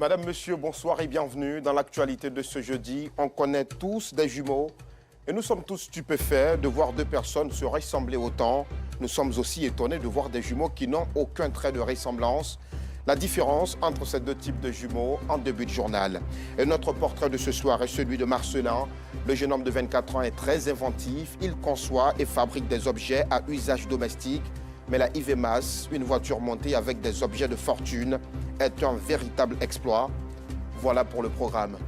Madame, Monsieur, bonsoir et bienvenue. Dans l'actualité de ce jeudi, on connaît tous des jumeaux et nous sommes tous stupéfaits de voir deux personnes se ressembler autant. Nous sommes aussi étonnés de voir des jumeaux qui n'ont aucun trait de ressemblance. La différence entre ces deux types de jumeaux en début de journal. Et notre portrait de ce soir est celui de Marcelin. Le jeune homme de 24 ans est très inventif. Il conçoit et fabrique des objets à usage domestique. Mais la IVMAS, une voiture montée avec des objets de fortune, est un véritable exploit. Voilà pour le programme.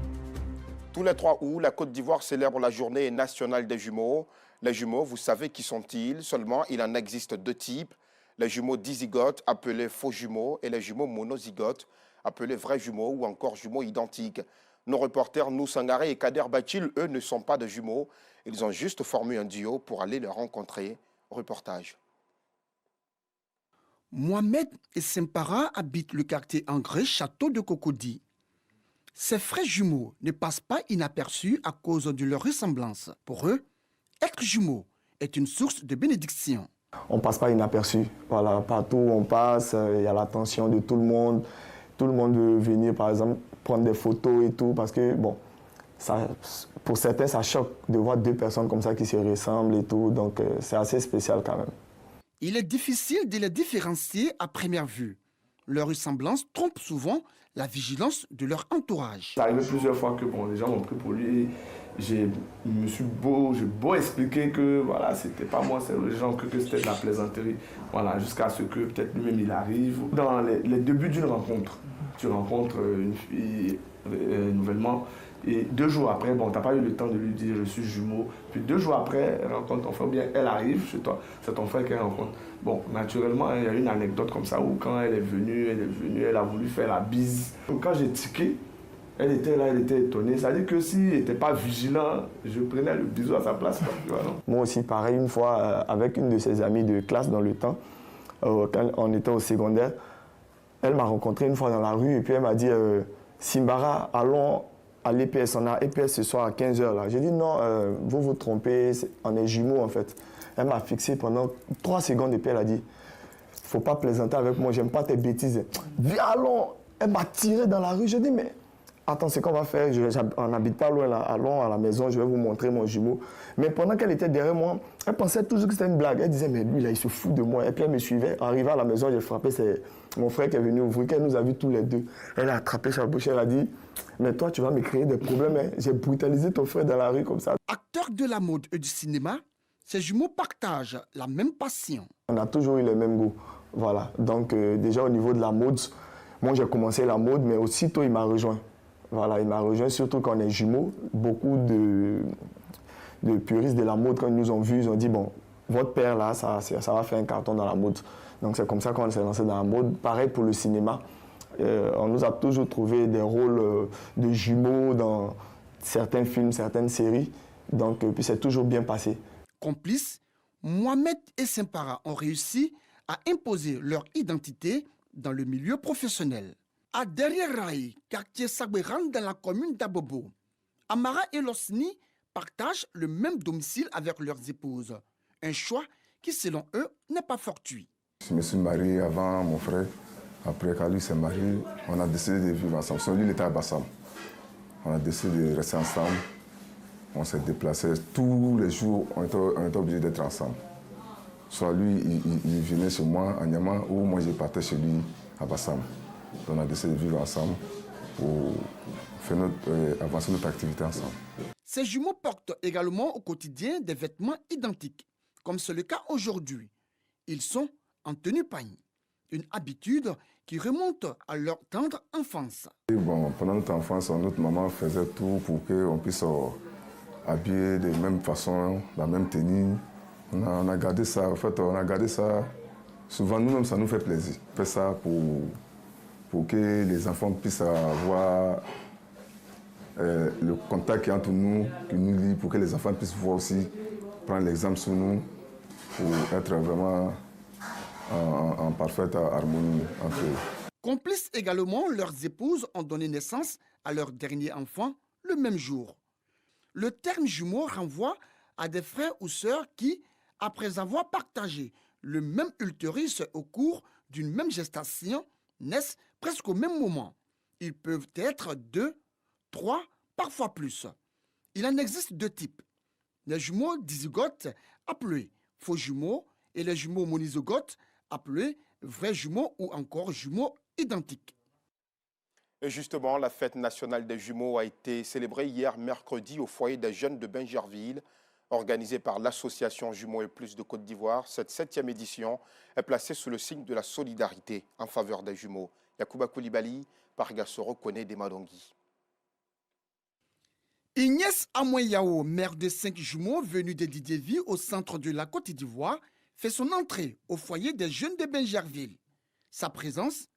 Tous les 3 août, la Côte d'Ivoire célèbre la journée nationale des jumeaux. Les jumeaux, vous savez qui sont-ils? Seulement, il en existe 2 types. Les jumeaux dizygotes, appelés faux jumeaux, et les jumeaux monozygotes, appelés vrais jumeaux ou encore jumeaux identiques. Nos reporters Nou Sangaré et Kader Bachil, eux, ne sont pas de jumeaux. Ils ont juste formé un duo pour aller les rencontrer. Reportage. Mohamed et Sempara habitent le quartier Angré, château de Cocody. Ces frères jumeaux ne passent pas inaperçus à cause de leur ressemblance. Pour eux, être jumeaux est une source de bénédiction. On ne passe pas inaperçu. Voilà, partout où on passe, il y a l'attention de tout le monde. Tout le monde veut venir, par exemple, prendre des photos et tout, parce que, bon, ça, pour certains, ça choque de voir 2 personnes comme ça qui se ressemblent et tout. Donc, c'est assez spécial quand même. Il est difficile de les différencier à première vue. Leur ressemblance trompe souvent la vigilance de leur entourage. Ça arrivé plusieurs fois que bon, les gens m'ont pris pour lui. J'ai beau expliquer que voilà, c'était pas moi, c'est les gens que c'était de la plaisanterie. Voilà, jusqu'à ce que peut-être lui-même il arrive. Dans les débuts d'une rencontre, tu rencontres une fille nouvellement. Et 2 jours après, bon, tu n'as pas eu le temps de lui dire je suis jumeau. Puis 2 jours après, elle rencontre ton frère, ou bien elle arrive chez toi, c'est ton frère qu'elle rencontre. Bon, naturellement, il y a une anecdote comme ça où quand elle est venue, elle a voulu faire la bise. Donc, quand j'ai tiqué, elle était là, elle était étonnée. Ça veut dire que s'il n'était pas vigilant, je prenais le bisou à sa place. Moi aussi, pareil, une fois, avec une de ses amies de classe dans le temps, quand on était au secondaire, elle m'a rencontré une fois dans la rue et puis elle m'a dit Simbara, allons à l'EPS, on a EPS ce soir à 15h là. J'ai dit non, vous vous trompez, on est jumeaux en fait. Elle m'a fixé pendant 3 secondes et puis elle a dit faut pas plaisanter avec moi, j'aime pas tes bêtises. Viens, allons. Elle m'a tiré dans la rue, je dis mais attends, c'est qu'on va faire, on n'habite pas loin là, allons à la maison, je vais vous montrer mon jumeau. Mais pendant qu'elle était derrière moi, elle pensait toujours que c'était une blague. Elle disait mais lui là, il se fout de moi. Et puis elle me suivait. Arrivé à la maison, j'ai frappé, c'est mon frère qui est venu ouvrir, qu'elle nous a vus tous les deux. Elle a attrapé sa bouche, elle a dit mais toi, tu vas me créer des problèmes. Hein. J'ai brutalisé ton frère dans la rue comme ça. Acteurs de la mode et du cinéma, ces jumeaux partagent la même passion. On a toujours eu les mêmes goûts. Voilà. Donc déjà au niveau de la mode, moi j'ai commencé la mode, mais aussitôt il m'a rejoint. Voilà, il m'a rejoint, surtout quand on est jumeaux. Beaucoup de puristes de la mode, quand ils nous ont vus, ils ont dit bon, votre père là, ça va faire un carton dans la mode. Donc c'est comme ça qu'on s'est lancé dans la mode. Pareil pour le cinéma. On nous a toujours trouvé des rôles de jumeaux dans certains films, certaines séries. Donc, puis c'est toujours bien passé. Complices, Mohamed et Sempara ont réussi à imposer leur identité dans le milieu professionnel. À Derrière-Raï, quartier Sagberan dans la commune d'Abobo, Amara et Losni partagent le même domicile avec leurs épouses. Un choix qui, selon eux, n'est pas fortuit. Je me suis marié avant mon frère. Après, quand lui s'est marié, on a décidé de vivre ensemble. Son lui, il était à Bassam. On a décidé de rester ensemble. On s'est déplacés. Tous les jours, on était obligés d'être ensemble. Soit lui, il venait chez moi à Niama, ou moi, je partais chez lui à Bassam. Donc, on a décidé de vivre ensemble pour faire avancer notre activité ensemble. Ces jumeaux portent également au quotidien des vêtements identiques, comme c'est le cas aujourd'hui. Ils sont en tenue pagne, une habitude qui remonte à leur tendre enfance. Et bon, pendant notre enfance, notre maman faisait tout pour qu'on puisse habiller de la même façon, la même tenue. On a gardé ça, en fait, on a gardé ça. Souvent, nous-mêmes, ça nous fait plaisir. On fait ça pour que les enfants puissent avoir le contact qui est entre nous, qui nous lie, pour que les enfants puissent voir aussi, prendre l'exemple sur nous, pour être vraiment en parfaite harmonie entre eux. Complices également, leurs épouses ont donné naissance à leur dernier enfant le même jour. Le terme jumeau renvoie à des frères ou sœurs qui, après avoir partagé le même utérus au cours d'une même gestation, naissent presque au même moment. Ils peuvent être 2, 3, parfois plus. Il en existe 2 types. Les jumeaux dizygotes appelés faux jumeaux et les jumeaux monozygotes appelés vrais jumeaux ou encore jumeaux identiques. Et justement, la fête nationale des jumeaux a été célébrée hier mercredi au foyer des jeunes de Bingerville, organisée par l'association Jumeaux et Plus de Côte d'Ivoire. Cette 7e édition est placée sous le signe de la solidarité en faveur des jumeaux. Yacouba Koulibaly, Pargassoro, connaît des Madongui. Ignace Amoyao, mère de 5 jumeaux venus de Didiéville au centre de la Côte d'Ivoire, fait son entrée au foyer des jeunes de Bingerville. Sa présence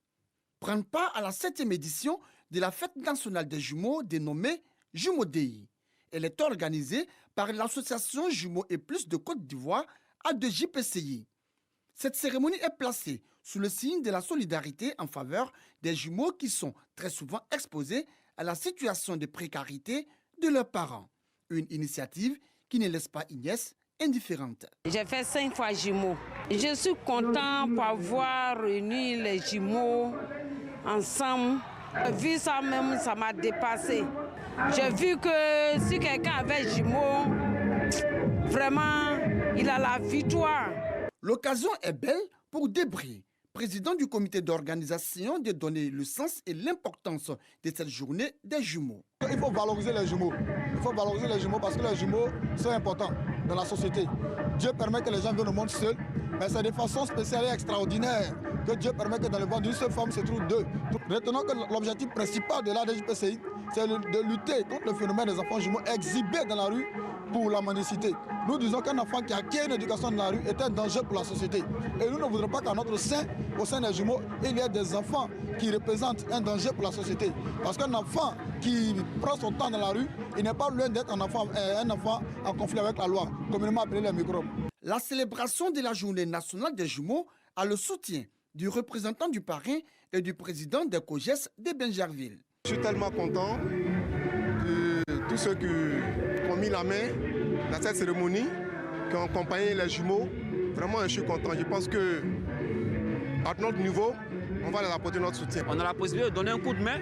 prend part à la 7e édition de la fête nationale des jumeaux dénommée Jumeaux Dei. Elle est organisée par l'association Jumeaux et Plus de Côte d'Ivoire A2JPCI. Cette cérémonie est placée sous le signe de la solidarité en faveur des jumeaux qui sont très souvent exposés à la situation de précarité de leurs parents. Une initiative qui ne laisse pas Ignace indifférente. J'ai fait 5 fois jumeaux. Je suis content pour avoir réuni les jumeaux ensemble. Vu ça même, ça m'a dépassé. J'ai vu que si quelqu'un avait jumeaux, vraiment, il a la victoire. L'occasion est belle pour Débris, président du comité d'organisation, de donner le sens et l'importance de cette journée des jumeaux. Il faut valoriser les jumeaux. Il faut valoriser les jumeaux parce que les jumeaux sont importants dans la société. Dieu permet que les gens viennent au monde seuls, mais c'est de façon spéciale et extraordinaire que Dieu permet que dans le ventre d'une seule femme se trouvent 2. Retenons que l'objectif principal de l'ADJPCI, c'est de lutter contre le phénomène des enfants jumeaux exhibés dans la rue pour la mendicité. Nous disons qu'un enfant qui acquiert une éducation dans la rue est un danger pour la société. Et nous ne voudrons pas qu'à notre sein, au sein des jumeaux, il y ait des enfants qui représentent un danger pour la société. Parce qu'un enfant qui prend son temps dans la rue, il n'est pas loin d'être un enfant en conflit avec la loi, communément appelé les microbes. La célébration de la journée nationale des jumeaux a le soutien du représentant du parrain et du président des COGES de Bingerville. Je suis tellement content de tous ceux qui ont mis la main dans cette cérémonie, qui ont accompagné les jumeaux. Vraiment, je suis content. Je pense que à notre niveau, on va leur apporter notre soutien. On a la possibilité de donner un coup de main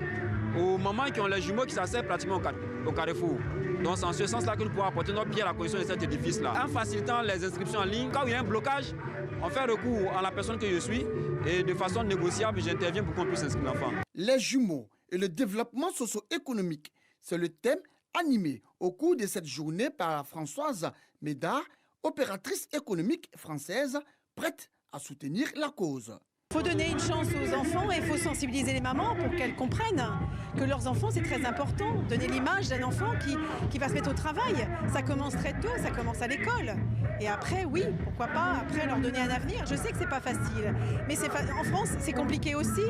aux mamans qui ont les jumeaux qui s'assèrent pratiquement au carrefour. Donc c'est en ce sens-là que nous pouvons apporter notre pierre à la construction de cet édifice-là. En facilitant les inscriptions en ligne, quand il y a un blocage, on fait recours à la personne que je suis et de façon négociable, j'interviens pour qu'on puisse inscrire l'enfant. Les jumeaux et le développement socio-économique, c'est le thème animé au cours de cette journée par Françoise Médard, opératrice économique française, prête à soutenir la cause. Il faut donner une chance aux enfants et il faut sensibiliser les mamans pour qu'elles comprennent que leurs enfants, c'est très important. Donner l'image d'un enfant qui va se mettre au travail. Ça commence très tôt, ça commence à l'école. Et après, oui, pourquoi pas, après leur donner un avenir. Je sais que c'est pas facile, mais en France, c'est compliqué aussi.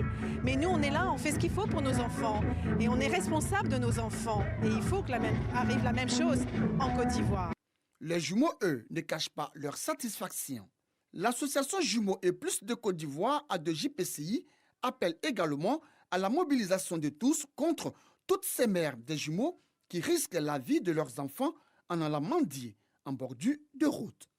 Mais nous, on est là, on fait ce qu'il faut pour nos enfants. Et on est responsable de nos enfants. Et il faut que arrive la même chose en Côte d'Ivoire. Les jumeaux, eux, ne cachent pas leur satisfaction. L'association Jumeaux et Plus de Côte d'Ivoire A2JPCI appelle également à la mobilisation de tous contre toutes ces mères des jumeaux qui risquent la vie de leurs enfants en allant mendier en bordure de route.